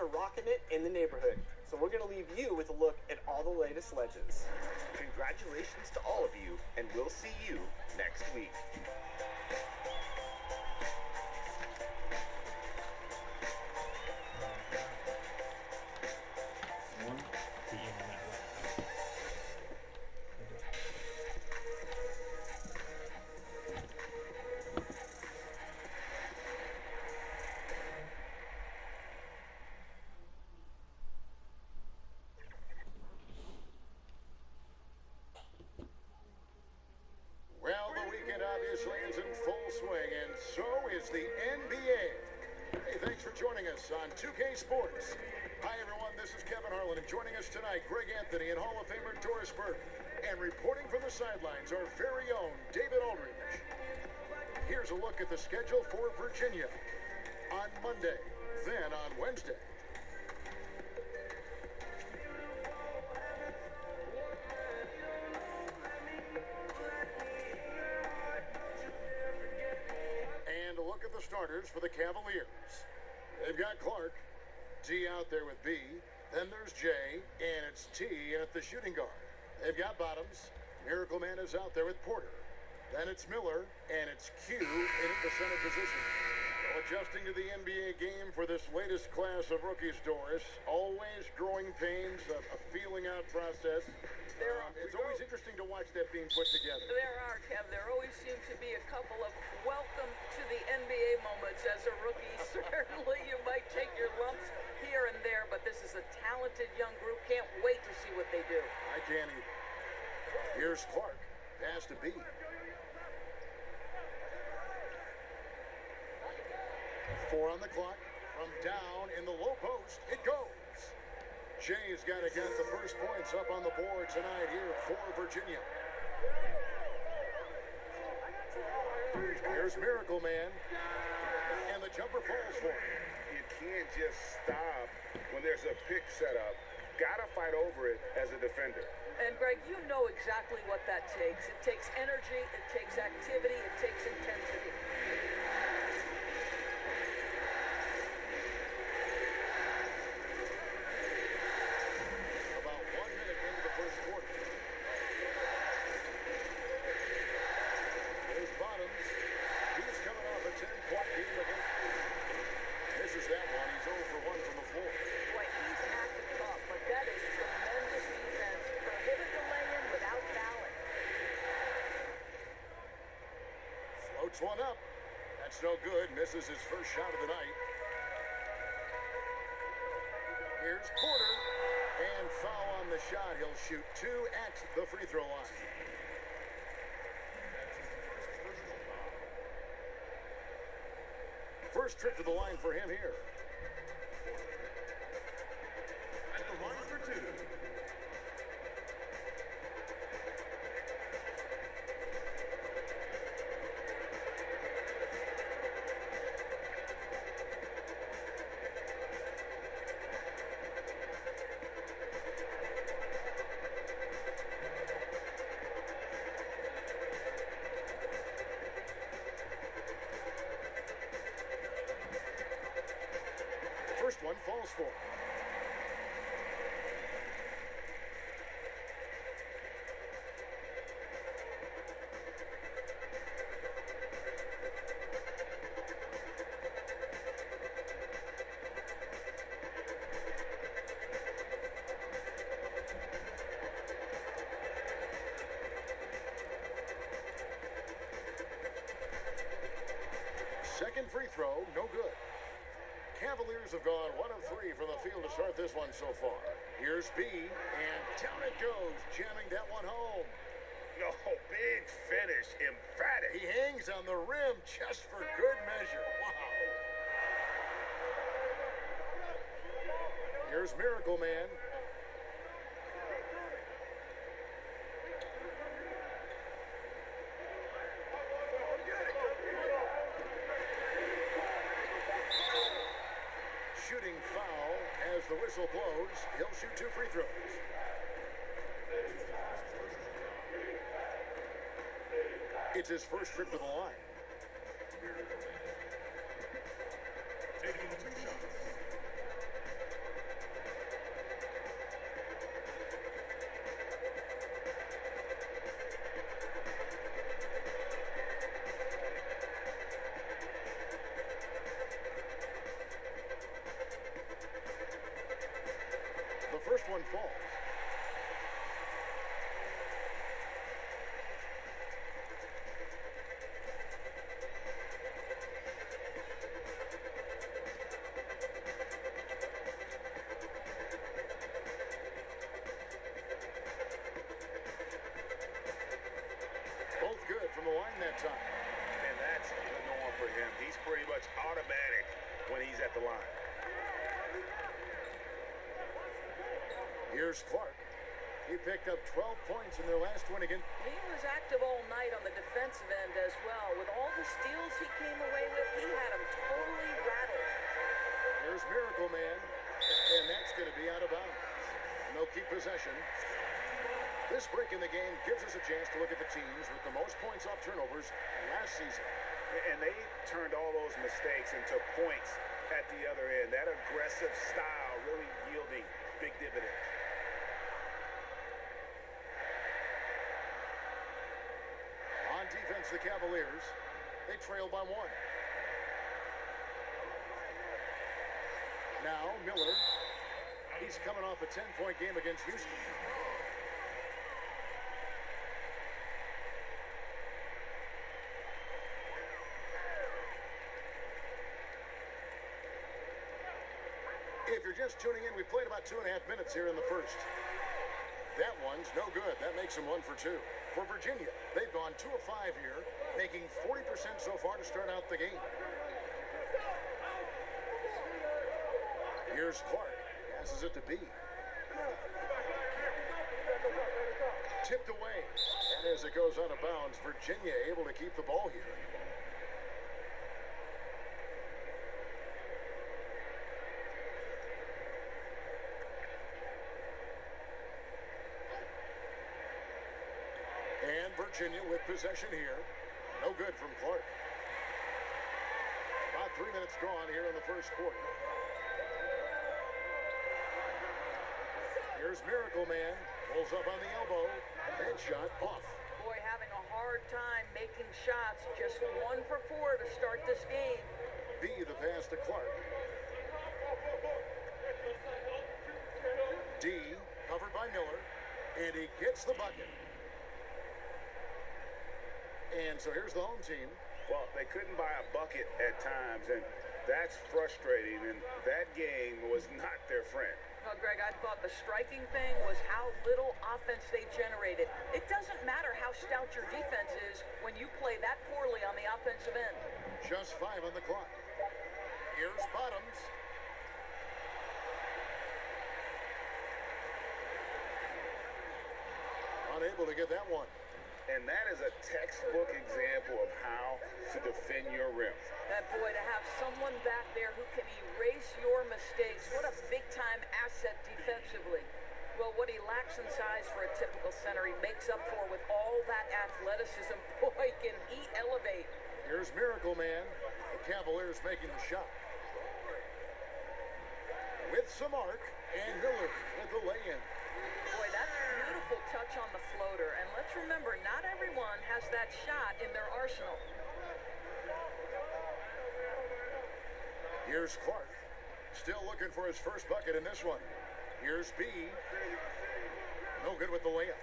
are rocking it in the neighborhood. So we're going to leave you with a look at all the latest legends. Congratulations to all of you, and we'll see you next week. Well, the weekend obviously is in full swing, and so is the NBA. Hey, thanks for joining us on 2K Sports. Hi, everyone. This is Kevin Harlan, and joining us tonight, Greg Anthony and Hall of Famer Doris Burke. And reporting from the sidelines, our very own David Aldridge. Here's a look at the schedule for Virginia on Monday, then on Wednesday. And a look at the starters for the Cavaliers. They've got Clark, D out there with B. Then there's J, and it's T at the shooting guard. They've got Bottoms. Miracle Man is out there with Porter. Then it's Miller, and it's Q in at the center position. Well, adjusting to the NBA game for this latest class of rookies, Doris. Always growing pains, a feeling out process. It's always interesting to watch that being put together. There are, Kev. There always seem to be a couple of welcome to the NBA moments as a rookie. Certainly you might take your lumps here and there, but this is a talented young group. Can't wait to see what they do. I can't either. Here's Clark. Pass to B. 4 on the clock. From down in the low post, it goes. Jay's got to get the first points up on the board tonight here for Virginia. Here's Miracle Man. And the jumper falls for him. You can't just stop when there's a pick set up. Gotta fight over it as a defender. And Greg, you know exactly what that takes. It takes energy, it takes activity, it takes intensity. About 1 minute into the first quarter. There's Bottoms. He's coming off a 10-point game against. Misses that one. He's 0 for 1 from the floor. Boy, he's acted tough, but that is tremendous defense. Prohibit the lay-in without fouling. Floats one up. That's no good. Misses his first shot of the night. Here's Porter. And foul on the shot. He'll shoot 2 at the free throw line. First trip to the line for him here. At the line for 2. First one falls for him. Second free throw, no good. Cavaliers have gone 1 of 3 from the field to start this one so far. Here's B, and down it goes, jamming that one home. No, big finish, emphatic. He hangs on the rim just for good measure. Wow. Here's Miracle Man. Shooting foul as the whistle blows. He'll shoot 2 free throws. It's his first trip to the line. Taking 2 shots. that time. And that's the norm for him. He's pretty much automatic when he's at the line. Here's Clark. He picked up 12 points in their last win again. He was active all night on the defensive end as well. With all the steals he came away with, he had them totally rattled. Here's Miracle Man, and that's going to be out of bounds. And they'll keep possession. This break in the game gives us a chance to look at the teams with the most points off turnovers last season. And they turned all those mistakes into points at the other end. That aggressive style really yielding big dividends. On defense, the Cavaliers, they trail by 1. Now, Miller, he's coming off a 10-point game against Houston. If you're just tuning in, we played about 2.5 minutes here in the first. That one's no good. That makes them 1 for 2. For Virginia, they've gone 2 of 5 here, making 40% so far to start out the game. Here's Clark. Passes it to B. Tipped away. And as it goes out of bounds, Virginia able to keep the ball here. And Virginia with possession here. No good from Clark. About 3 minutes gone here in the first quarter. Here's Miracle Man. Pulls up on the elbow. That shot off. Boy, having a hard time making shots. Just 1 for 4 to start this game. B, the pass to Clark. D, covered by Miller. And he gets the bucket. And so here's the home team. Well, they couldn't buy a bucket at times, and that's frustrating, and that game was not their friend. Well, Greg, I thought the striking thing was how little offense they generated. It doesn't matter how stout your defense is when you play that poorly on the offensive end. Just 5 on the clock. Here's Bottoms. Unable to get that one. And that is a textbook example of how to defend your rim. That boy, to have someone back there who can erase your mistakes, what a big-time asset defensively. Well, what he lacks in size for a typical center, he makes up for with all that athleticism. Boy, can he elevate. Here's Miracle Man. The Cavaliers making the shot. With some arc, and Miller with the lay-in. Boy, that's a beautiful touch on the floater. And let's remember, not everyone has that shot in their arsenal. Here's Clark. Still looking for his first bucket in this one. Here's B. No good with the layup.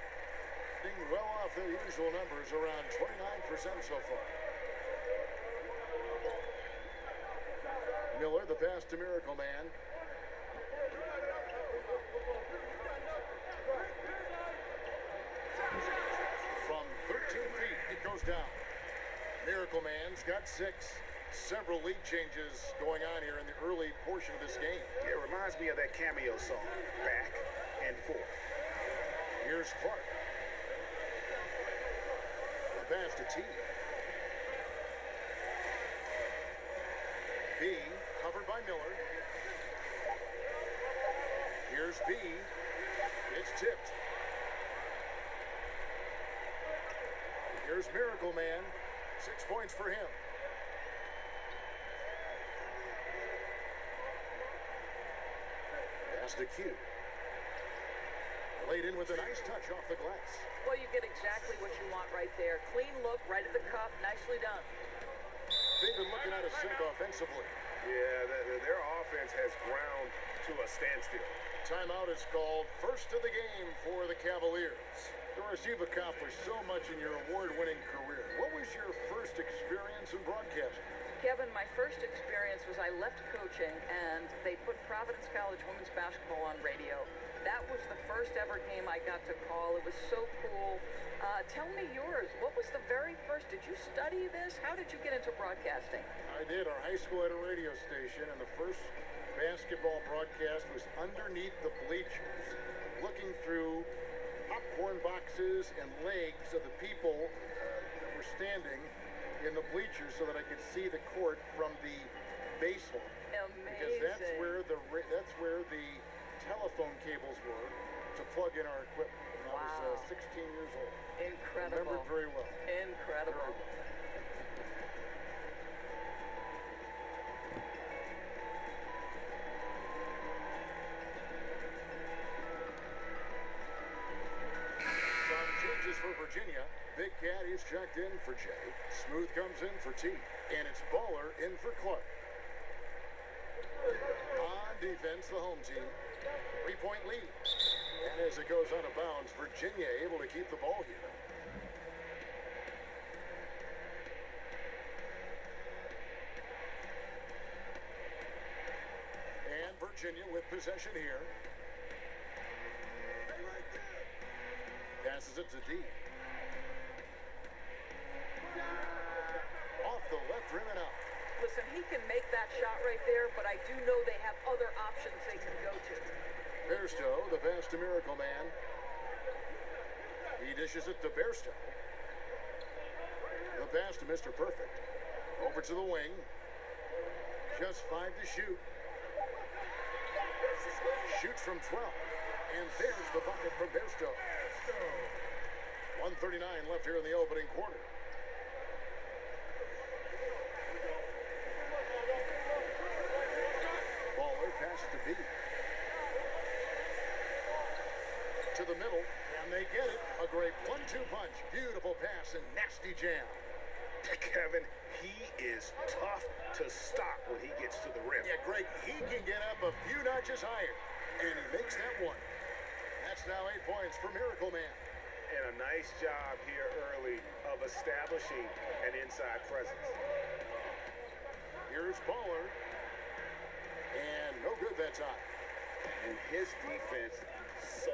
Being well off their usual numbers, around 29% so far. Miller, the pass to Miracle Man. From 13 feet, it goes down. Miracle Man's got 6. Several lead changes going on here in the early portion of this game. It reminds me of that cameo song, Back and Forth. Here's Clark. The pass to T. B, covered by Miller. Here's B. It's tipped. Here's Miracle Man. 6 points for him. Pass to Q. Laid in with a nice touch off the glass. Well, you get exactly what you want right there. Clean look, right at the cup. Nicely done. They've been looking at a sink offensively. Yeah, their offense has ground to a standstill. Timeout is called. First of the game for the Cavaliers. Doris, you've accomplished so much in your award-winning career. What was your first experience in broadcasting? Kevin, my first experience was I left coaching, and they put Providence College women's basketball on radio. That was the first ever game I got to call. It was so cool. Tell me yours. What was the very first? Did you study this? How did you get into broadcasting? I did. Our high school had a radio station, and the first basketball broadcast was underneath the bleachers, looking through popcorn boxes and legs of the people that were standing in the bleachers so that I could see the court from the baseline. Amazing. Because that's where the telephone cables were to plug in our equipment. And I was 16 years old. Incredible. Remember it very well. Incredible. Very well. Some changes for Virginia. Big Cat is checked in for Jay. Smooth comes in for T. And it's Baller in for Clark. On defense, the home team. 3-point lead. And as it goes out of bounds, Virginia able to keep the ball here. And Virginia with possession here. Passes it to D. Off the left rim and out. Listen, he can make that shot right there, but I do know they have other options they can go to. Bairstow, the pass to Miracle Man. He dishes it to Bairstow. The pass to Mr. Perfect. Over to the wing. Just 5 to shoot. Shoots from 12. And there's the bucket from Bairstow. 1:39 left here in the opening quarter. Baller passes to B. To the middle, and they get it. A great 1-2 punch. Beautiful pass and nasty jam. Kevin, he is tough to stop when he gets to the rim. Yeah, Greg, he can get up a few notches higher, and he makes that one. That's now 8 points for Miracle Man. And a nice job here early of establishing an inside presence. Here's Baller. And no good that time. And his defense, so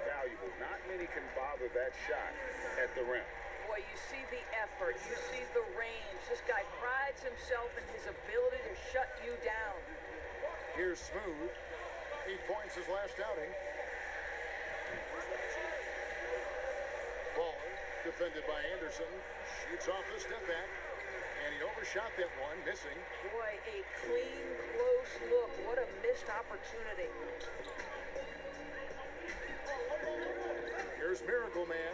valuable. Not many can bother that shot at the rim. Boy, you see the effort. You see the range. This guy prides himself in his ability to shut you down. Here's Smooth. 8 points his last outing. Baller, defended by Anderson, shoots off the step back, and he overshot that one, missing. Boy, a clean, close look. What a missed opportunity. Here's Miracle Man.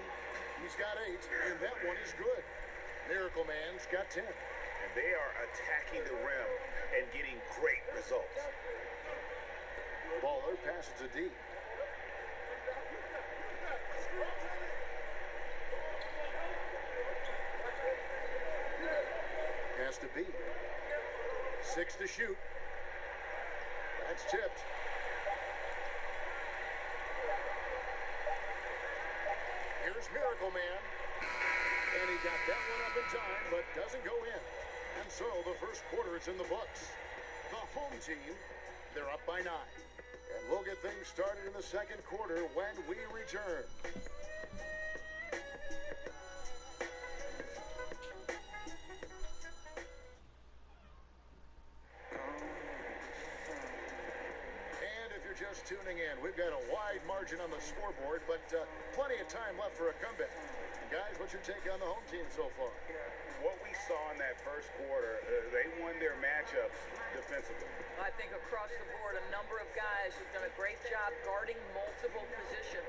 He's got 8, and that one is good. Miracle Man's got 10. And they are attacking the rim and getting great results. Baller passes to D. Pass to B. 6 to shoot. That's tipped. Here's Miracle Man. And he got that one up in time, but doesn't go in. And so the first quarter is in the books. The home team, they're up by 9. And we'll get things started in the second quarter when we return. And if you're just tuning in, we've got a wide margin on the scoreboard, but plenty of time left for a comeback. Guys, what's your take on the home team so far? What we saw in that first quarter, they won their matchups defensively. I think across the board, a number of guys have done a great job guarding multiple positions.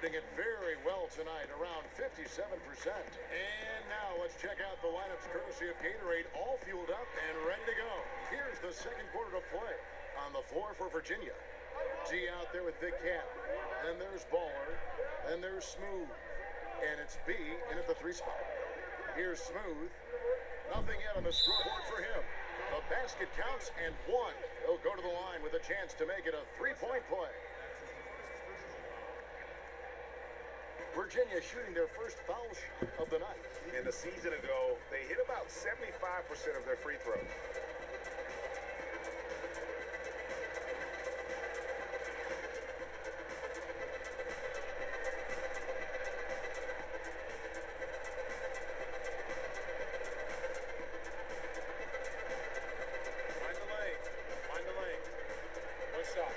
Doing it very well tonight, around 57%. And now let's check out the lineups courtesy of Gatorade, all fueled up and ready to go. Here's the second quarter to play. On the floor for Virginia. G out there with Big Cat. Then there's Baller. Then there's Smooth. And it's B in at the 3 spot. Here's Smooth. Nothing yet on the scoreboard for him. The basket counts and 1. He'll go to the line with a chance to make it a 3-point play. Virginia shooting their first foul shot of the night. And a season ago, they hit about 75% of their free throws. Find the lane. One shot.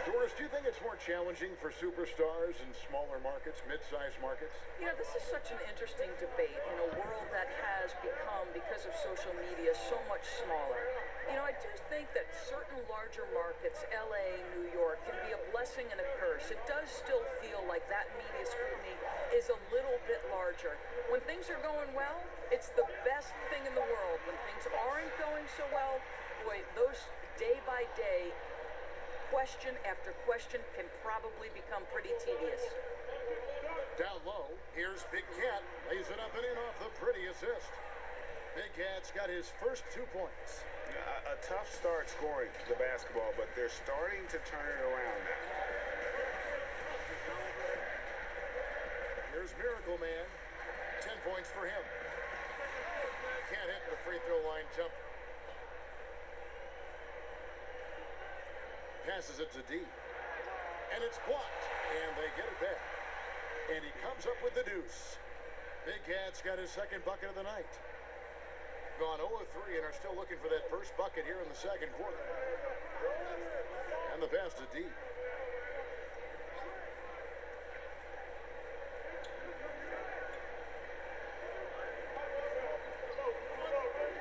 Doris, do you think it's more challenging for superstars in smaller markets, mid-sized markets? You know, this is such an interesting debate in a world that has become, because of social media, so much smaller. You know, I do think that certain larger markets, LA, New York, can be a blessing and a curse. It does still feel like that media scrutiny is a little bit larger. When things are going well, it's the best thing in the world. When things aren't going so well, boy, those day by day, question after question can probably become pretty tedious. Down low, here's Big Cat. Lays it up and in off the pretty assist. Big Cat's got his first 2 points. A tough start scoring the basketball, but they're starting to turn it around now. Here's Miracle Man. 10 points for him. Can't hit the free throw line jumper. Passes it to D. And it's blocked. And they get it back. And he comes up with the deuce. Big Cat's got his second bucket of the night. Gone 0-3 and are still looking for that first bucket here in the second quarter. And the pass to D.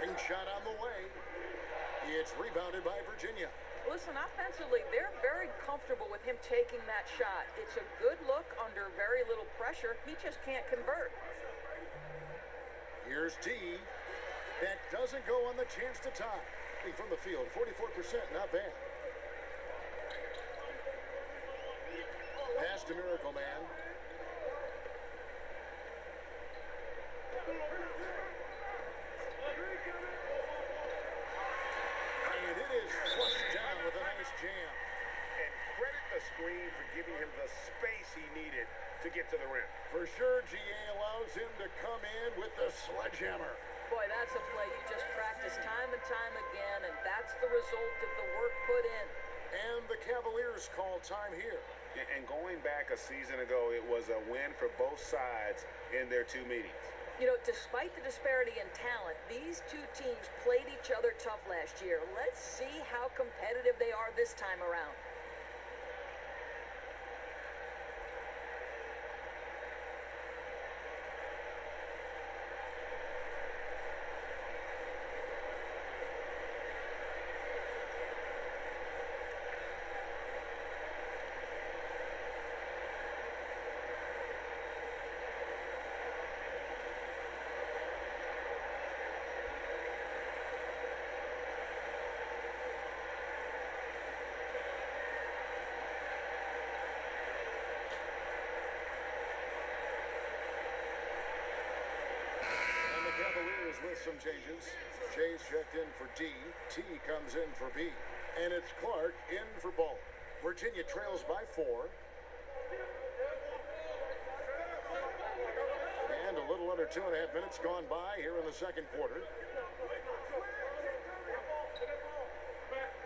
Ring shot on the way. It's rebounded by Virginia. Listen, offensively, they're very comfortable with him taking that shot. It's a good look under very little pressure. He just can't convert. Here's D. That doesn't go on the chance to tie. From the field, 44%, not bad. Pass to Miracle Man. And it is flushed down with a nice jam. And credit the screen for giving him the space he needed to get to the rim. For sure, GA allows him to come in with the sledgehammer. Boy, that's a play you just practice time and time again, and that's the result of the work put in. And the Cavaliers call time here. And going back a season ago, it was a win for both sides in their 2 meetings. You know, despite the disparity in talent, these two teams played each other tough last year. Let's see how competitive they are this time around. With some changes. Jay's checked in for D. T comes in for B. And it's Clark in for Ball. Virginia trails by 4. And a little under 2.5 minutes gone by here in the second quarter.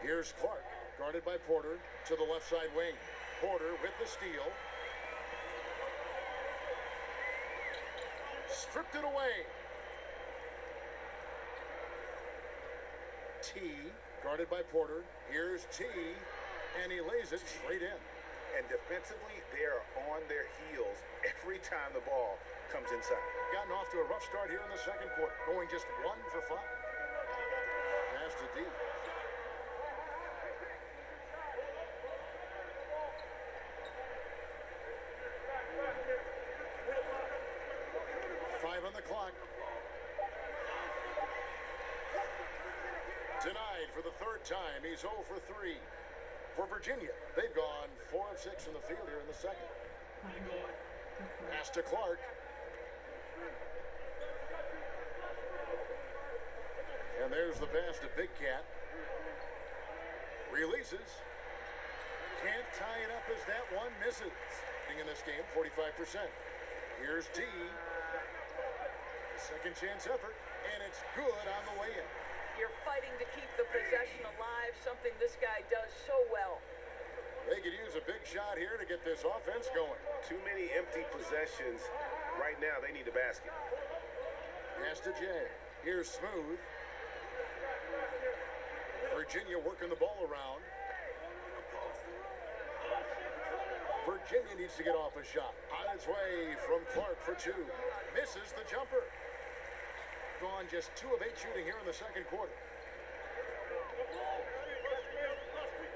Here's Clark, guarded by Porter to the left side wing. Porter with the steal. Stripped it away. T, guarded by Porter. Here's T, and he lays it straight in. And defensively, they are on their heels every time the ball comes inside. Gotten off to a rough start here in the second quarter, going just 1 for 5. Pass to D. On the clock. Denied for the third time. He's 0 for 3. For Virginia, they've gone 4 of 6 in the field here in the second. Pass to Clark. And there's the pass to Big Cat. Releases. Can't tie it up as that one misses. In this game, 45%. Here's D. Second chance effort, and it's good on the way in. You're fighting to keep the possession alive, something this guy does so well. They could use a big shot here to get this offense going. Too many empty possessions. Right now, they need a basket. Pass to Jay. Here's Smooth. Virginia working the ball around. Virginia needs to get off a shot. On its way from Clark for two. Misses the jumper. Gone just 2 of 8 shooting here in the second quarter.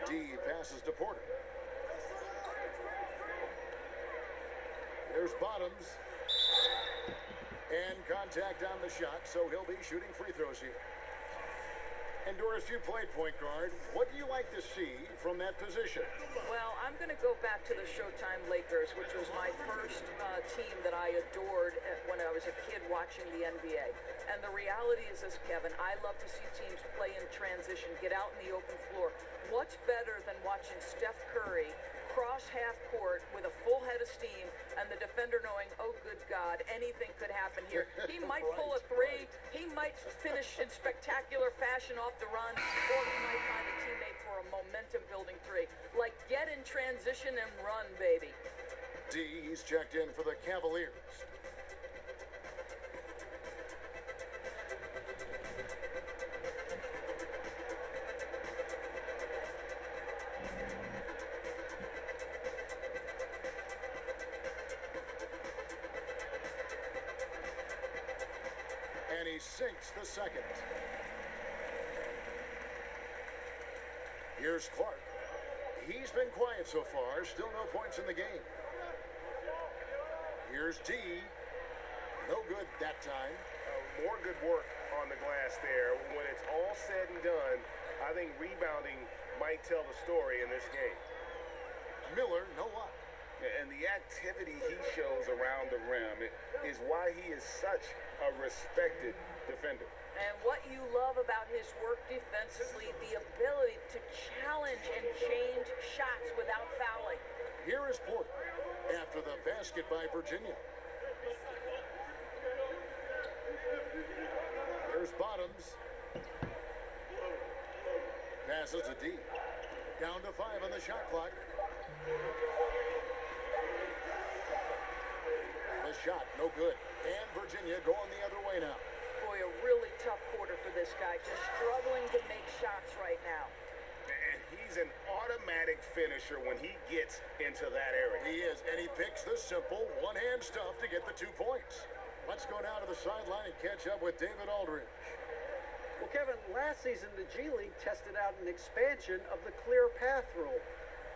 D passes to Porter. There's Bottoms. And contact on the shot, so he'll be shooting free throws here. And Doris, you played point guard. What do you like to see from that position? Well, I'm going to go back to the Showtime Lakers, which was my first team that I adored when I was a kid watching the NBA. And the reality is this, Kevin, I love to see teams play in transition, get out in the open floor. What's better than watching Steph Curry cross half court with a full head of steam and the defender knowing, oh, good God, anything could happen here. He might pull a three. He might finish in spectacular fashion off the run, or he might find a teammate for a momentum-building three. Like, get in transition and run, baby. D, he's checked in for the Cavaliers. And he sinks the second. Here's Clark. He's been quiet so far. Still no points in the game. Here's D. No good that time. More good work on the glass there. When it's all said and done, I think rebounding might tell the story in this game. Miller, no luck. And the activity he shows around the rim is why he is such a respected defender. And what you love about his work defensively, the ability to challenge and change shots without fouling. Here is Porter after the basket by Virginia. There's Bottoms. Passes to D. Down to 5 on the shot clock. The shot, no good. And Virginia going the other way now. Boy, a really tough quarter for this guy. Just struggling to make shots right now. And he's an automatic finisher when he gets into that area. He is, and he picks the simple one-hand stuff to get the 2 points. Let's go down to the sideline and catch up with David Aldridge. Well, Kevin, last season the G League tested out an expansion of the clear path rule.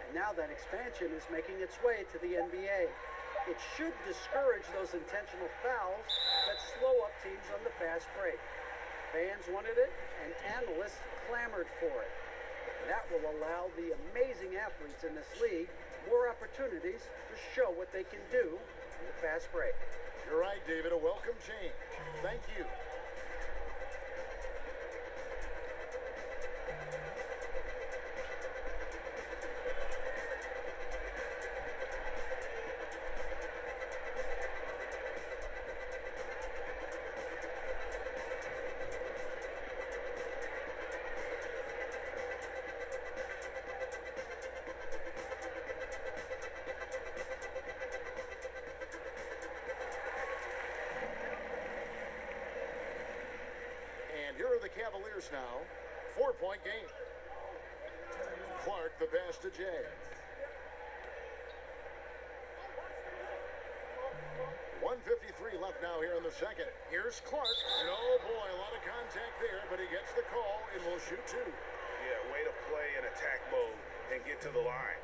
And now that expansion is making its way to the NBA. It should discourage those intentional fouls that slow up teams on the fast break. Fans wanted it, and analysts clamored for it. That will allow the amazing athletes in this league more opportunities to show what they can do in the fast break. You're right, David. A welcome change. Thank you. Cavaliers now, 4-point game. Clark, the pass to Jay. 1:53 left now here in the second. Here's Clark. No, boy, a lot of contact there, but he gets the call and will shoot 2. Yeah, way to play in attack mode and get to the line.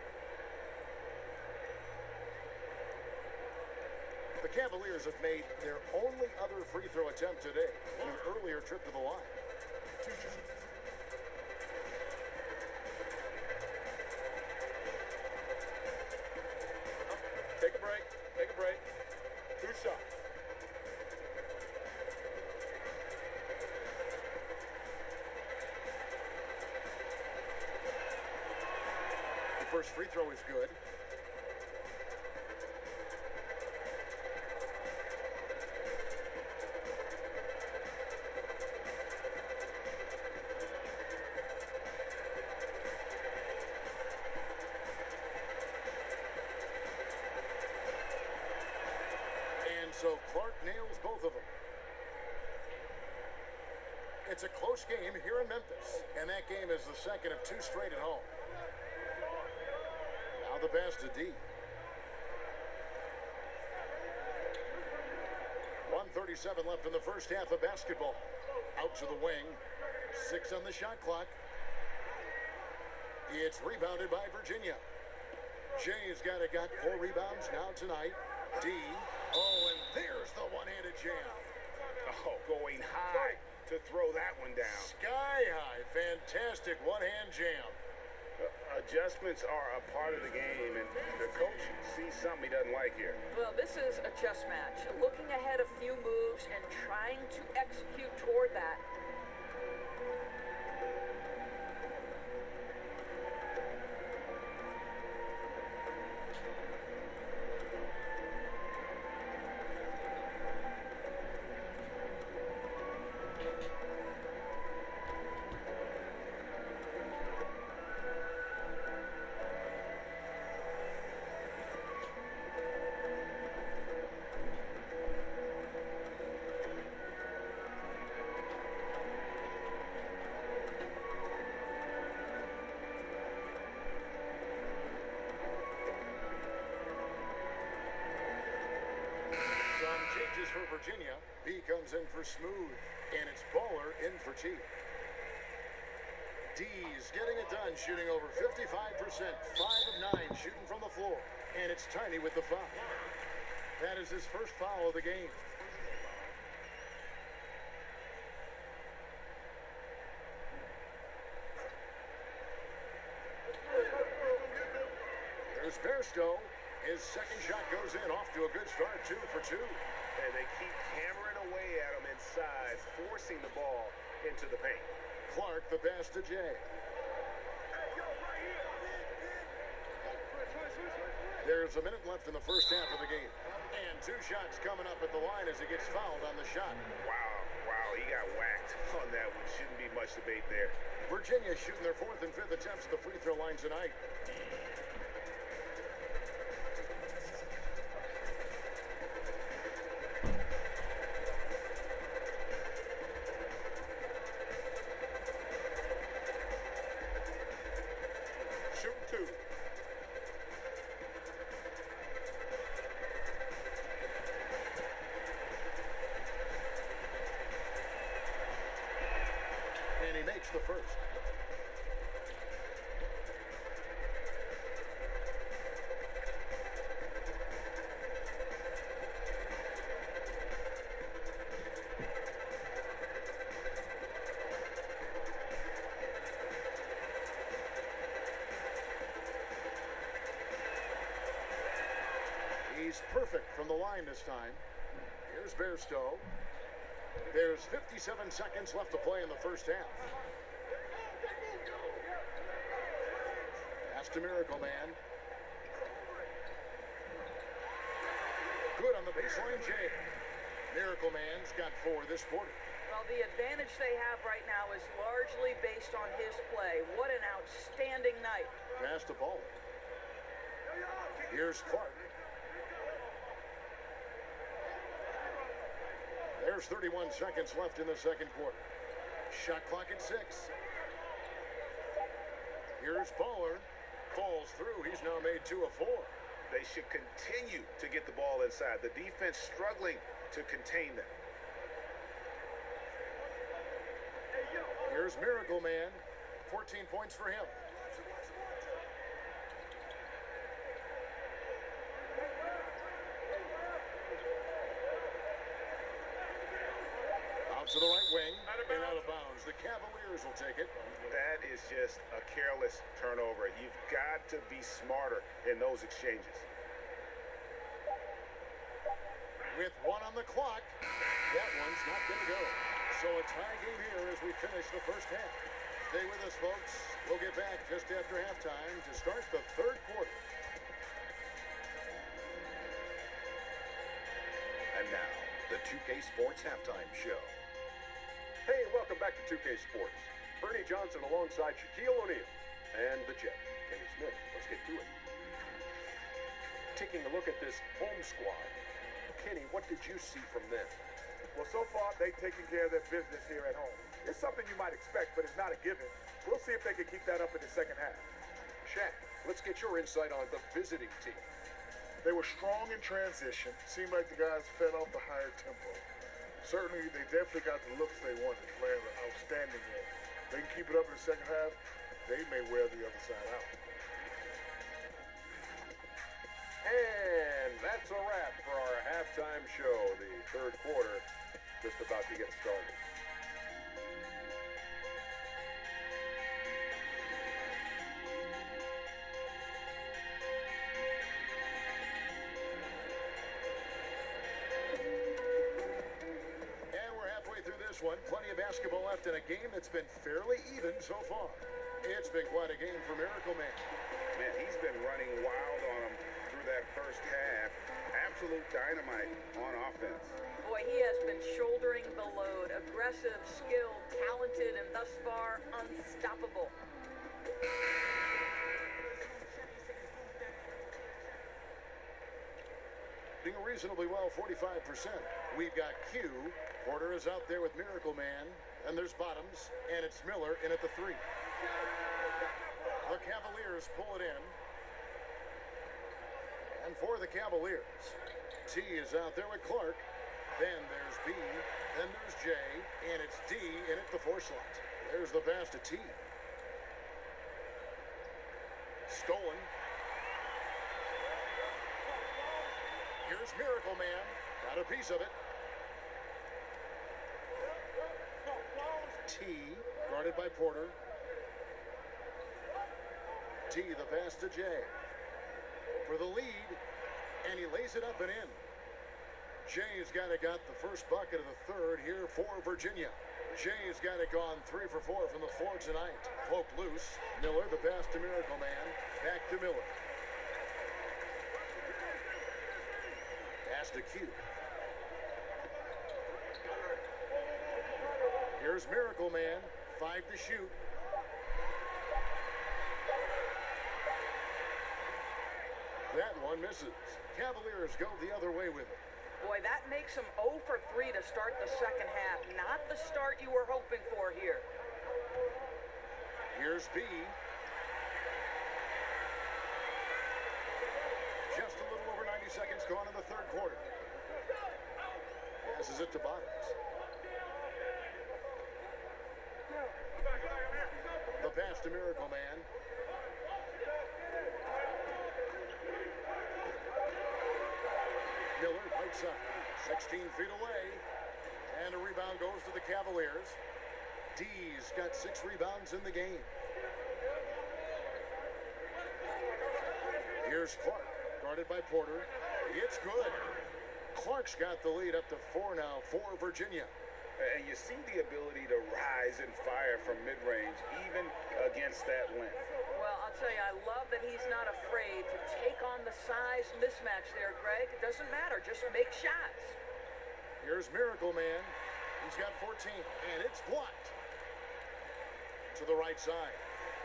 The Cavaliers have made their only other free throw attempt today on an earlier trip to the line. Take a break. Take a break. 2 shots. first free throw is good. And so Clark nails both of them. It's a close game here in Memphis, and that game is the second of 2 straight at home. Now the pass to D. 1:37 left in the first half of basketball. Out to the wing. 6 on the shot clock. It's rebounded by Virginia. Jay's got 4 rebounds now tonight. D. Oh, and there's the one-handed jam. Oh, going high to throw that one down. Sky high. Fantastic one-hand jam. Adjustments are a part of the game, and the coach sees something he doesn't like here. Well, this is a chess match. Looking ahead a few moves and trying to execute toward that. Changes for Virginia. B comes in for Smooth, and it's Baller in for T. D's getting it done, shooting over 55%, 5 of 9 shooting from the floor, and it's Tiny with the foul. That is his first foul of the game. There's Bairstow. His second shot goes in, off to a good start, 2 for 2. And they keep hammering away at him inside, forcing the ball into the paint. Clark, the pass to Jay. There's a minute left in the first half of the game. And 2 shots coming up at the line as he gets fouled on the shot. Wow, he got whacked on that one. Shouldn't be much debate there. Virginia shooting their 4th and 5th attempts at the free throw line tonight. Shoot 2. And he makes the first. He's perfect from the line this time. Here's Bairstow. There's 57 seconds left to play in the first half. Pass to Miracle Man. Good on the baseline, Jay. Miracle Man's got 4 this quarter. Well, the advantage they have right now is largely based on his play. What an outstanding night. Pass to Ball. Here's Clark. There's 31 seconds left in the second quarter. Shot clock at 6. Here's Baller. Falls through. He's now made 2 of 4. They should continue to get the ball inside. The defense struggling to contain them. Here's Miracle Man. 14 points for him. Out to the right wing and out of bounds. The Cavaliers will take it. That is just a careless turnover. You've got to be smarter in those exchanges. With 1 on the clock, that one's not going to go. So a tie game here as we finish the first half. Stay with us, folks. We'll get back just after halftime to start the third quarter. And now, the 2K Sports Halftime Show. Hey, welcome back to 2K Sports. Bernie Johnson alongside Shaquille O'Neal and the Jet, Kenny Smith. Let's get to it. Taking a look at this home squad. Kenny, what did you see from them? Well, so far, they've taken care of their business here at home. It's something you might expect, but it's not a given. We'll see if they can keep that up in the second half. Shaq, let's get your insight on the visiting team. They were strong in transition. Seemed like the guys fed off the higher tempo. Certainly, they definitely got the looks they wanted, playing an outstanding game. They can keep it up in the second half, they may wear the other side out. And that's a wrap for our halftime show. The third quarter just about to get started. And we're halfway through this one. Plenty of basketball left in a game that's been fairly even so far. It's been quite a game for Miracle Man. Man, he's been running wild on them through that first half. Absolute dynamite on offense. Boy, he has been shouldering the load. Aggressive, skilled, talented, and thus far, unstoppable. Doing reasonably well, 45%. We've got Q. Porter is out there with Miracle Man. And there's Bottoms. And it's Miller in at the 3. The Cavaliers pull it in. And for the Cavaliers, T is out there with Clark. Then there's B. Then there's J. And it's D in at the 4 slot. There's the pass to T. Stolen. Here's Miracle Man. Got a piece of it. T, guarded by Porter. T, the pass to J. For the lead, and he lays it up and in. Jay's got the first bucket of the third here for Virginia. Jay's got it gone 3 for 4 from the floor tonight. Cloak loose. Miller, the pass to Miracle Man. Back to Miller. Pass to Q. Here's Miracle Man. 5 to shoot. That one misses. Cavaliers go the other way with it. Boy, that makes him 0 for 3 to start the second half. Not the start you were hoping for here. Here's B. Just a little over 90 seconds gone in the third quarter. Passes it to Bottoms. The pass to Miracle Man. Miller, right side, 16 feet away. And a rebound goes to the Cavaliers. D's got 6 rebounds in the game. Here's Clark, guarded by Porter. It's good. Clark's got the lead up to 4 now for Virginia. And you see the ability to rise and fire from mid-range, even against that length. Well, I'll tell you, I love that he's not afraid to take on the size mismatch there, Greg. It doesn't matter. Just make shots. Here's Miracle Man. He's got 14, and it's blocked. To the right side.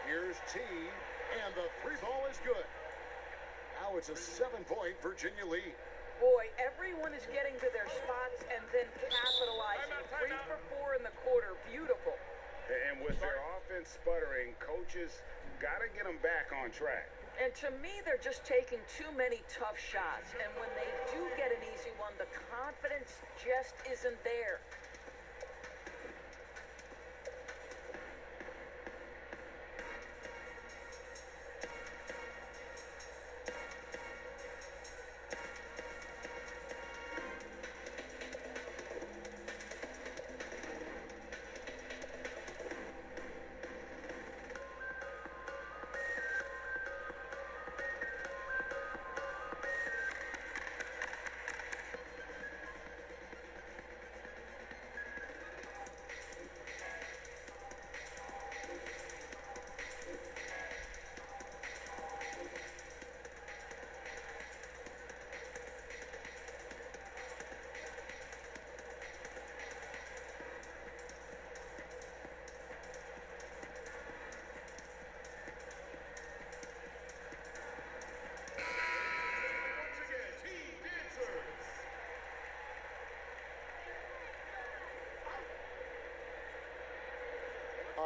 Here's T, and the 3 ball is good. Now it's a 7-point Virginia lead. Boy, everyone is getting to their spots and then capitalizing. 3 for 4 in the quarter. Beautiful. And with their offense sputtering, coaches got to get them back on track. And to me, they're just taking too many tough shots. And when they do get an easy one, the confidence just isn't there.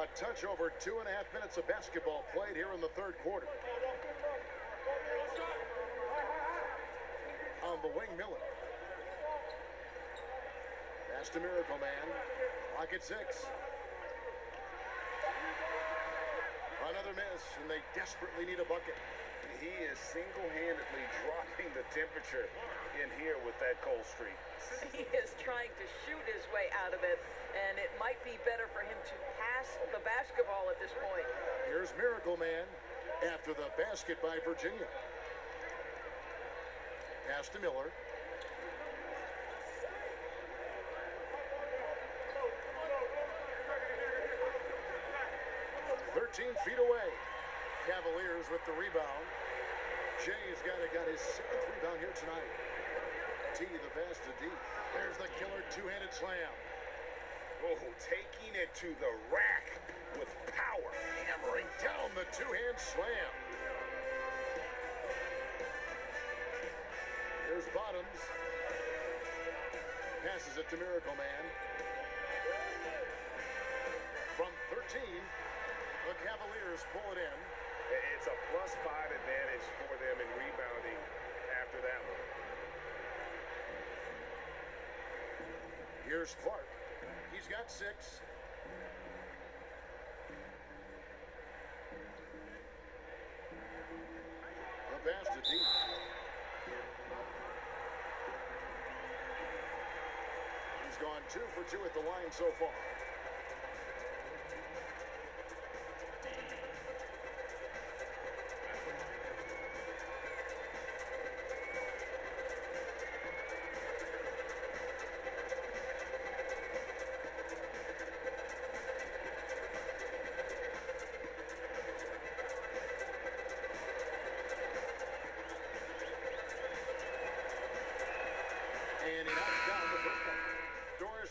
A touch over 2.5 minutes of basketball played here in the third quarter. On the wing, Miller. Pass to Miracle Man. Clock at 6. Another miss, and they desperately need a bucket. He is single-handedly dropping the temperature in here with that cold streak. He is trying to shoot his way out of it, and it might be better for him to pass the basketball at this point. Here's Miracle Man after the basket by Virginia. Pass to Miller. Feet away. Cavaliers with the rebound. Jay's got his 7th rebound here tonight. T, the pass to D. There's the killer two-handed slam. Oh, taking it to the rack with power. Hammering down the two-hand slam. There's Bottoms. Passes it to Miracle Man. From 13. The Cavaliers pull it in. It's a +5 advantage for them in rebounding after that one. Here's Clark. He's got 6. The pass to D. He's gone 2 for 2 at the line so far.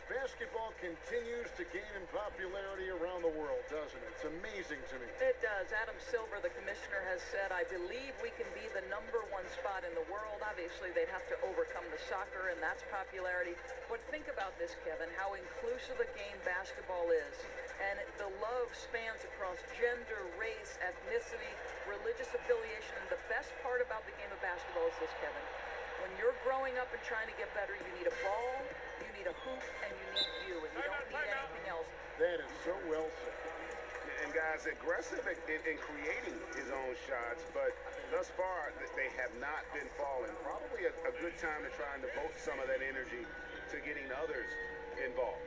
Basketball continues to gain in popularity around the world, doesn't it? It's amazing to me. It does. Adam Silver, the commissioner, has said, I believe we can be the #1 spot in the world. Obviously, they'd have to overcome the soccer, and that's popularity. But think about this, Kevin, how inclusive a game basketball is. And the love spans across gender, race, ethnicity, religious affiliation. And the best part about the game of basketball is this, Kevin. When you're growing up and trying to get better, you need a ball, you need a hoop, and you need you, and you don't need anything else. That is so well said. And guys, aggressive in creating his own shots, but thus far they have not been falling. Probably a good time to try and devote some of that energy to getting others involved.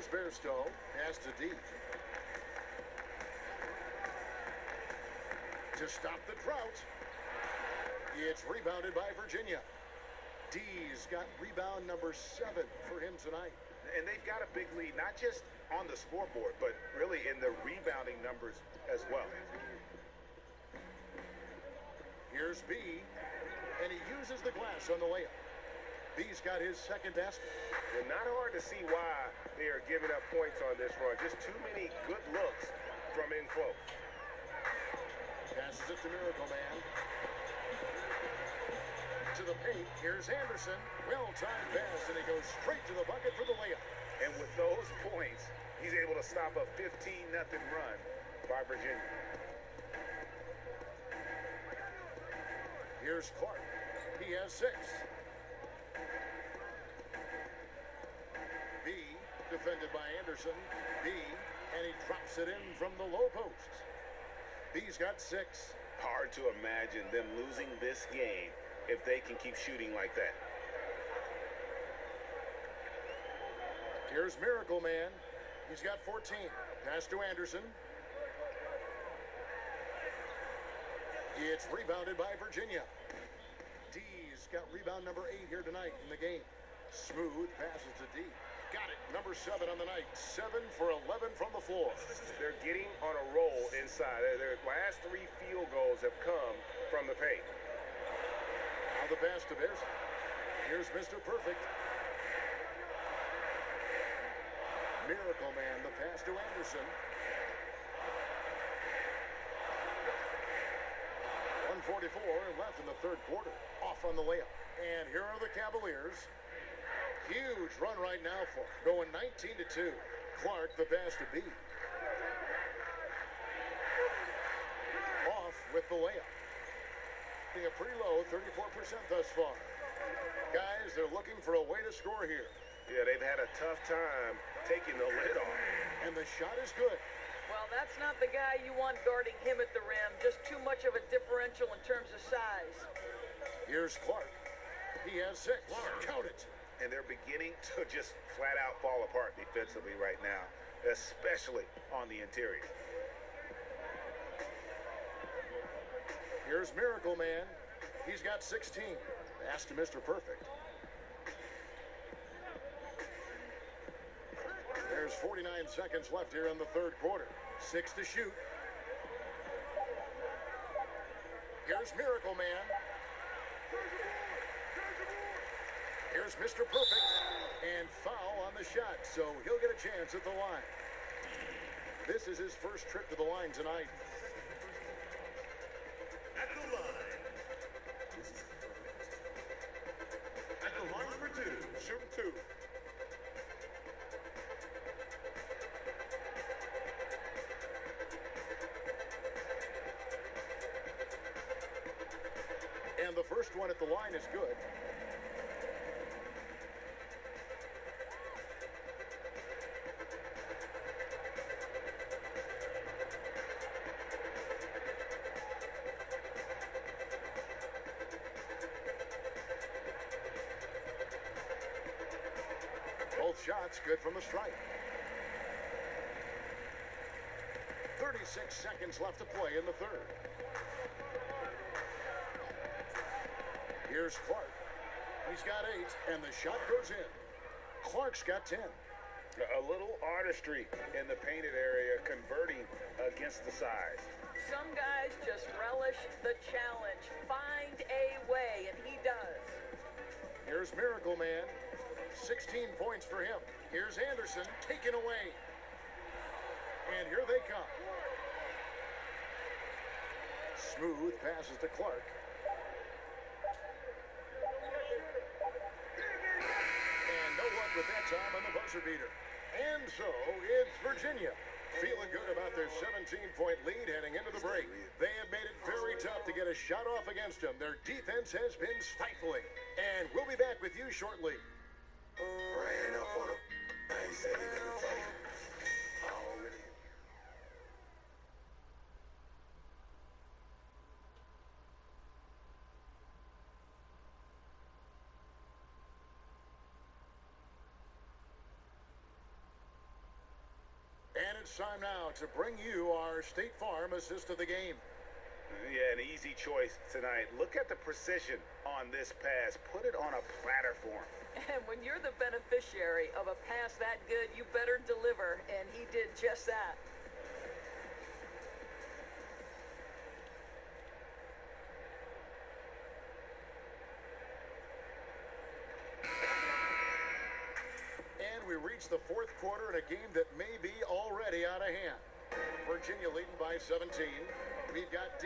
Bairstow, pass to D. To stop the drought, it's rebounded by Virginia. D's got rebound number 7 for him tonight. And they've got a big lead, not just on the scoreboard, but really in the rebounding numbers as well. Here's B, and he uses the glass on the layup. B's got his 2nd basket. And not hard to see why they are giving up points on this run. Just too many good looks from in close. Passes it to Miracle Man. To the paint. Here's Anderson. Well-timed pass, and he goes straight to the bucket for the layup. And with those points, he's able to stop a 15-0 run by Virginia. Here's Clark. He has 6. defended by Anderson. B, and he drops it in from the low post. B's got 6. Hard to imagine them losing this game if they can keep shooting like that. Here's Miracle Man. He's got 14. Pass to Anderson. It's rebounded by Virginia. D's got rebound number 8 here tonight in the game. Smooth passes to D. Got it. Number 7 on the night. 7 for 11 from the floor. They're getting on a roll inside. Their last 3 field goals have come from the paint. Now the pass to Bears. Here's Mr. Perfect. Miracle Man, the pass to Anderson. 1:44 left in the third quarter. Off on the layup. And here are the Cavaliers. Huge run right now for them. Going 19-2. Clark, the pass to B. Off with the layup. Being a pretty low, 34% thus far. Guys, they're looking for a way to score here. Yeah, they've had a tough time taking the lid off. And the shot is good. Well, that's not the guy you want guarding him at the rim. Just too much of a differential in terms of size. Here's Clark. He has 6. Count it. And they're beginning to just flat out fall apart defensively right now, especially on the interior. Here's Miracle Man. He's got 16. Pass to Mr. Perfect. There's 49 seconds left here in the third quarter. 6 to shoot. Here's Miracle Man. Here's Mr. Perfect. And foul on the shot, so he'll get a chance at the line. This is his first trip to the line tonight. At the line. At the line for 2. Shoot 2. And the first one at the line is good. Both shots good from the strike. 36 seconds left to play in the third. Here's Clark. He's got 8, and the shot goes in. Clark's got 10. A little artistry in the painted area, converting against the size. Some guys just relish the challenge. Find a way, and he does. Here's Miracle Man. 16 points for him. Here's Anderson taken away. And here they come. Smooth passes to Clark. And no luck with that time on the buzzer beater. And so it's Virginia. Feeling good about their 17-point lead heading into the break. They have made it very tough to get a shot off against them. Their defense has been stifling. And we'll be back with you shortly. Ran up on him. I ain't said anything to tell you. Already. And it's time now to bring you our State Farm assist of the game. Yeah, an easy choice tonight. Look at the precision on this pass. Put it on a platter for him. And when you're the beneficiary of a pass that good, you better deliver, and he did just that. And we reach the fourth quarter in a game that may be already out of hand. Virginia leading by 17. We've got D.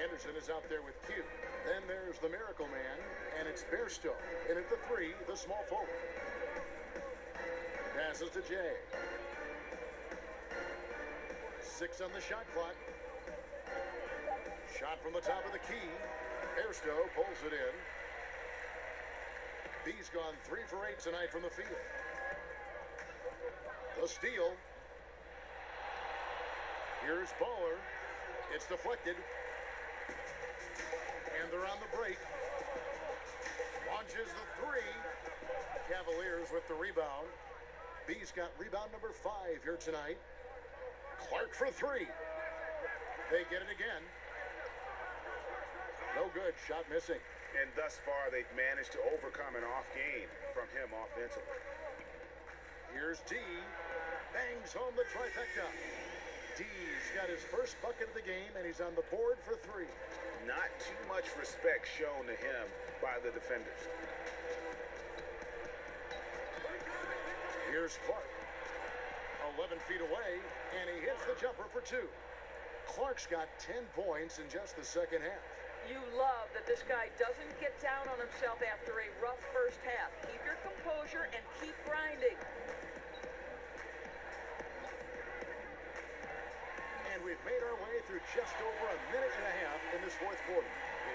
Anderson is out there with Q. Then there's the Miracle Man, and it's Bairstow. And at the 3, the small forward. Passes to J. 6 on the shot clock. Shot from the top of the key. Bairstow pulls it in. B's gone 3 for 8 tonight from the field. The steal. Here's Baller. It's deflected. And they're on the break. Launches the three. Cavaliers with the rebound. B's got rebound number 5 here tonight. Clark for 3. They get it again. No good. Shot missing. And thus far, they've managed to overcome an off game from him offensively. Here's D. Bangs home the trifecta. D's got his first bucket of the game, and he's on the board for 3. Not too much respect shown to him by the defenders. Here's Clark. 11 feet away, and he hits the jumper for 2. Clark's got 10 points in just the second half. You love that this guy doesn't get down on himself after a rough first half. Keep your composure and keep grinding. And we've made our way through just over a minute and a half in this fourth quarter.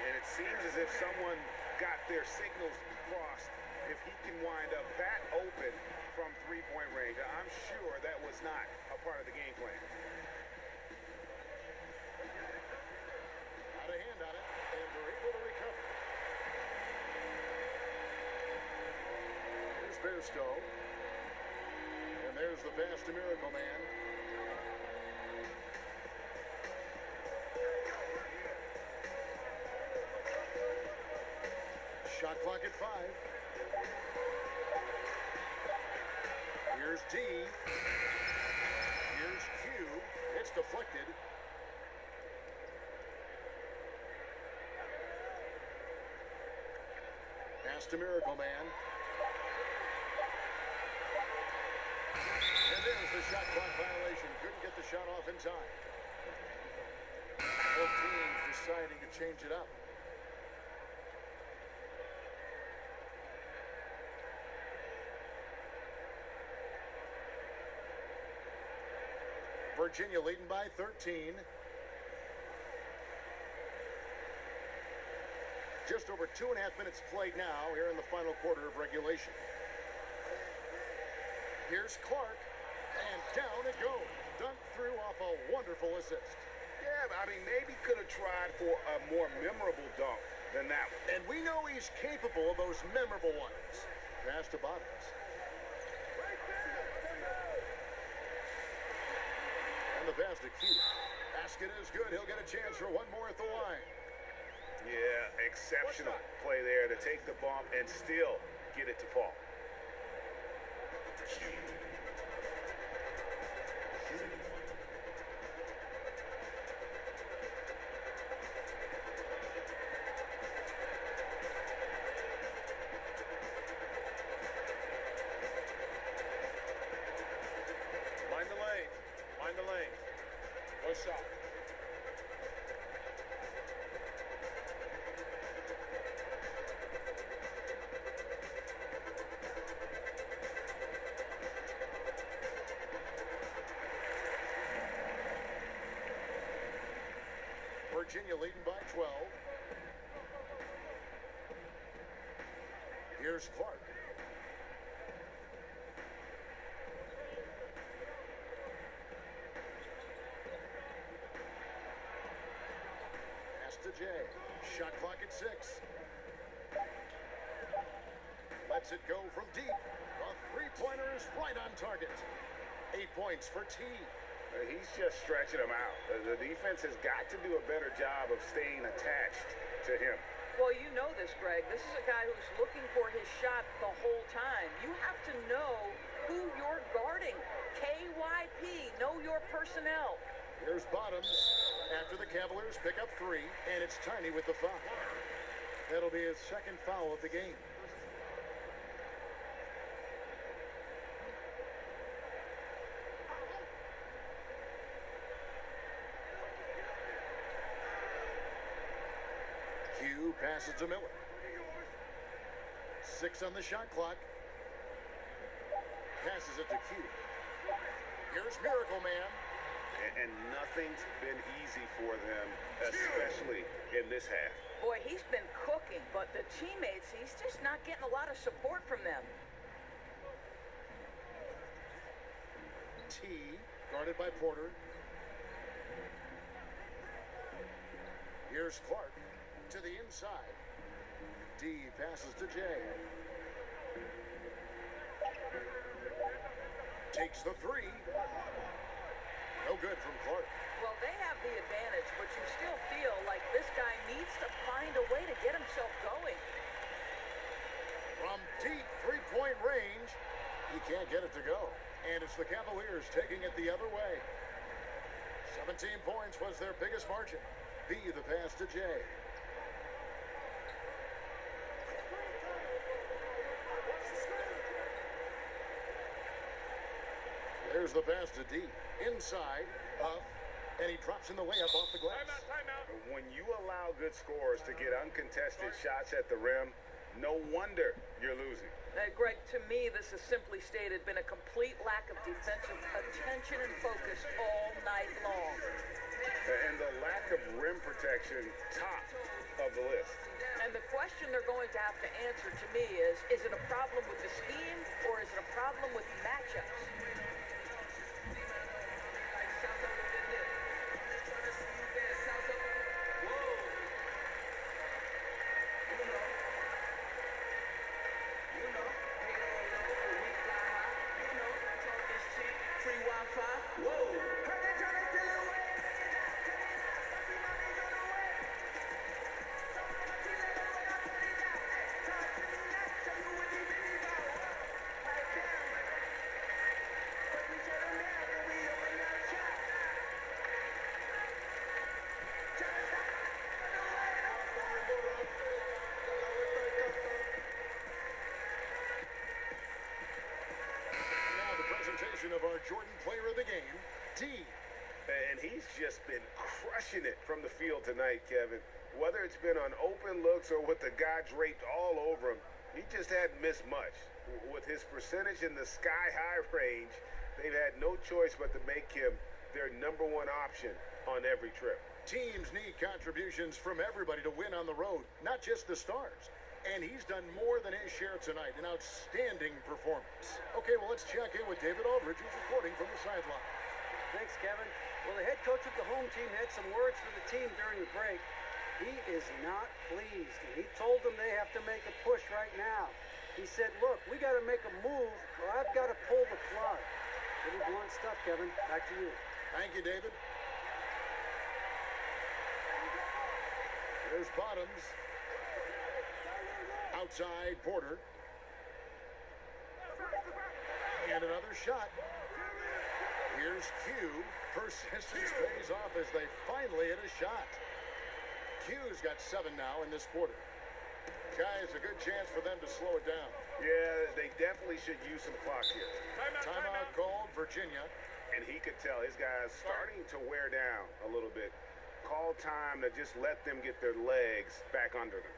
And it seems as if someone got their signals crossed. If he can wind up that open from three-point range, I'm sure that was not a part of the game plan. Out of hand on it, and they're able to recover. Here's Bairstow. And there's the pass to Miracle Man. Shot clock at 5. Here's D. Here's Q. It's deflected. Pass to Miracle Man. And there's the shot clock violation. Couldn't get the shot off in time. Both teams deciding to change it up. Virginia leading by 13. Just over 2.5 minutes played now here in the final quarter of regulation. Here's Clark, and down it goes. Dunked through off a wonderful assist. Yeah, I mean, maybe could have tried for a more memorable dunk than that one. And we know he's capable of those memorable ones. Pass to Bottoms. And the pass to Q. Basket is good. He'll get a chance for one more at the line. Yeah, exceptional play there to take the bump and still get it to fall. Mind the lane. Mind the lane. One shot. Virginia leading by 12. Here's Clark. Pass to Jay. Shot clock at 6. Lets it go from deep. The three-pointer is right on target. 8 points for T. He's just stretching them out. The defense has got to do a better job of staying attached to him. Well, you know this, Greg. This is a guy who's looking for his shot the whole time. You have to know who you're guarding. KYP, know your personnel. Here's Bottoms after the Cavaliers pick up 3, and it's Tiny with the foul. That'll be his second foul of the game. Q passes to Miller. 6 on the shot clock. Passes it to Q. Here's Miracle Man. And nothing's been easy for them, especially in this half. Boy, he's been cooking, but the teammates, he's just not getting a lot of support from them. T, guarded by Porter. Here's Clark to the inside. D passes to J. Takes the three. No good from Clark. Well, they have the advantage, but you still feel like this guy needs to find a way to get himself going. From deep three-point range, he can't get it to go. And it's the Cavaliers taking it the other way. 17 points was their biggest margin. B, the pass to J. There's the pass to D. Inside, up, and he drops in the layup off the glass. Timeout. When you allow good scorers to get uncontested shots at the rim, no wonder you're losing. Greg, to me, this has simply stated been a complete lack of defensive attention and focus all night long. And the lack of rim protection, top of the list. And the question they're going to have to answer to me is it a problem with the scheme or is it a problem with matchups? Of our Jordan player of the game, D. And he's just been crushing it from the field tonight, Kevin. Whether it's been on open looks or with the guy draped all over him, he just hadn't missed much. With his percentage in the sky-high range, they've had no choice but to make him their number one option on every trip. Teams need contributions from everybody to win on the road, not just the stars. And he's done more than his share tonight. An outstanding performance. Okay, well, let's check in with David Aldridge, who's reporting from the sideline. Thanks, Kevin. Well, the head coach of the home team had some words for the team during the break. He is not pleased, and he told them they have to make a push right now. He said, look, we got to make a move, or I've got to pull the plug. Pretty blunt stuff, Kevin. Back to you. Thank you, David. There's Bottoms. Outside, Porter. And another shot. Here's Q. Persistence pays off as they finally hit a shot. Q's got 7 now in this quarter. Guys, a good chance for them to slow it down. Yeah, they definitely should use some clock here. Timeout called, Virginia. And he could tell his guys starting to wear down a little bit. Call time to just let them get their legs back under them.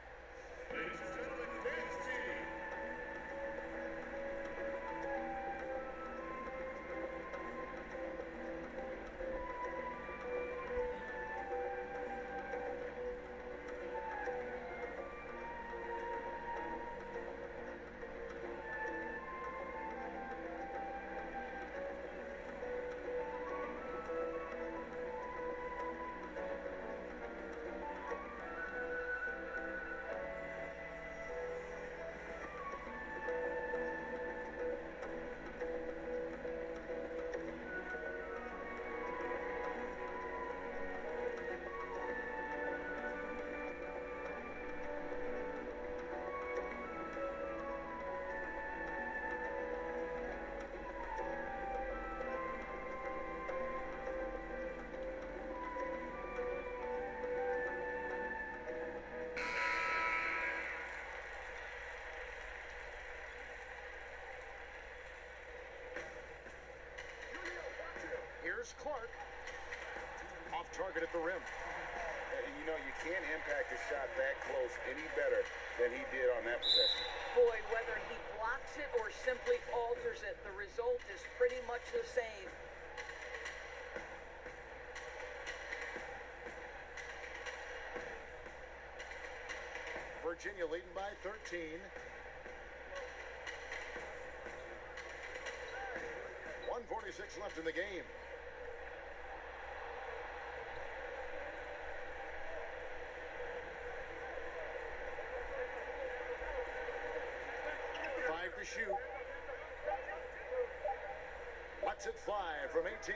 Here's Clark. Off target at the rim. You know, you can't impact a shot that close any better than he did on that possession. Boy, whether he blocks it or simply alters it, the result is pretty much the same. Virginia leading by 13. 1:40 2:26 left in the game. Five to shoot. Lets it fly from 18.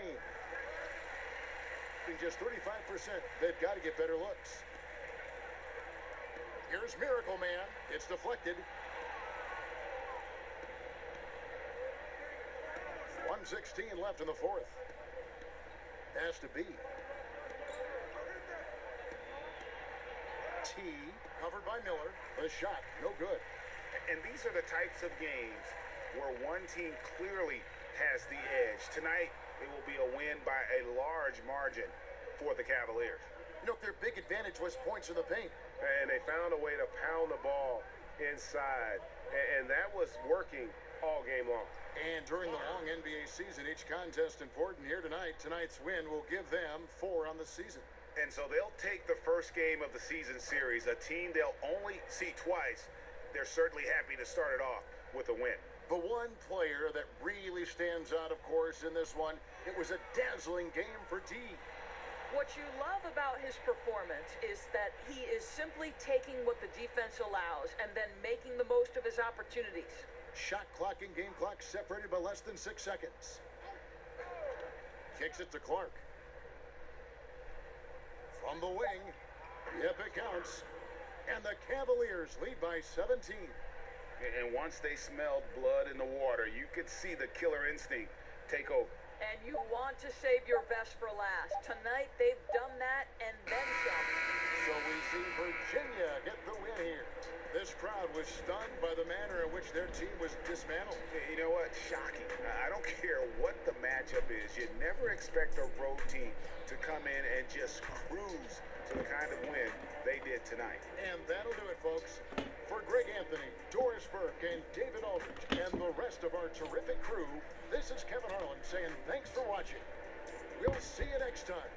In just 35%, they've got to get better looks. Here's Miracle Man. It's deflected. 1:16 left in the fourth. Has to be. T, covered by Miller. The shot, no good. And these are the types of games where one team clearly has the edge. Tonight, it will be a win by a large margin for the Cavaliers. You know, their big advantage was points in the paint. And they found a way to pound the ball inside. And that was working all game long. And during the long NBA season, each contest important. Here tonight. Tonight's win will give them 4 on the season. And so they'll take the first game of the season series, a team they'll only see twice. They're certainly happy to start it off with a win. The one player that really stands out, of course, in this one, it was a dazzling game for D. What you love about his performance is that he is simply taking what the defense allows and then making the most of his opportunities. Shot clock and game clock separated by less than 6 seconds. Kicks it to Clark. From the wing, yep, it counts. And the Cavaliers lead by 17. And once they smelled blood in the water, you could see the killer instinct take over. And you want to save your best for last. Tonight, they've done that and then some. So we see Virginia get the win here. This crowd was stunned by the manner in which their team was dismantled. You know what? Shocking. I don't care what the matchup is. You never expect a road team to come in and just cruise to the kind of win they did tonight. And that'll do it, folks. For Greg Anthony, Doris Burke, and David Aldridge, and the rest of our terrific crew, this is Kevin Harlan saying thanks for watching. We'll see you next time.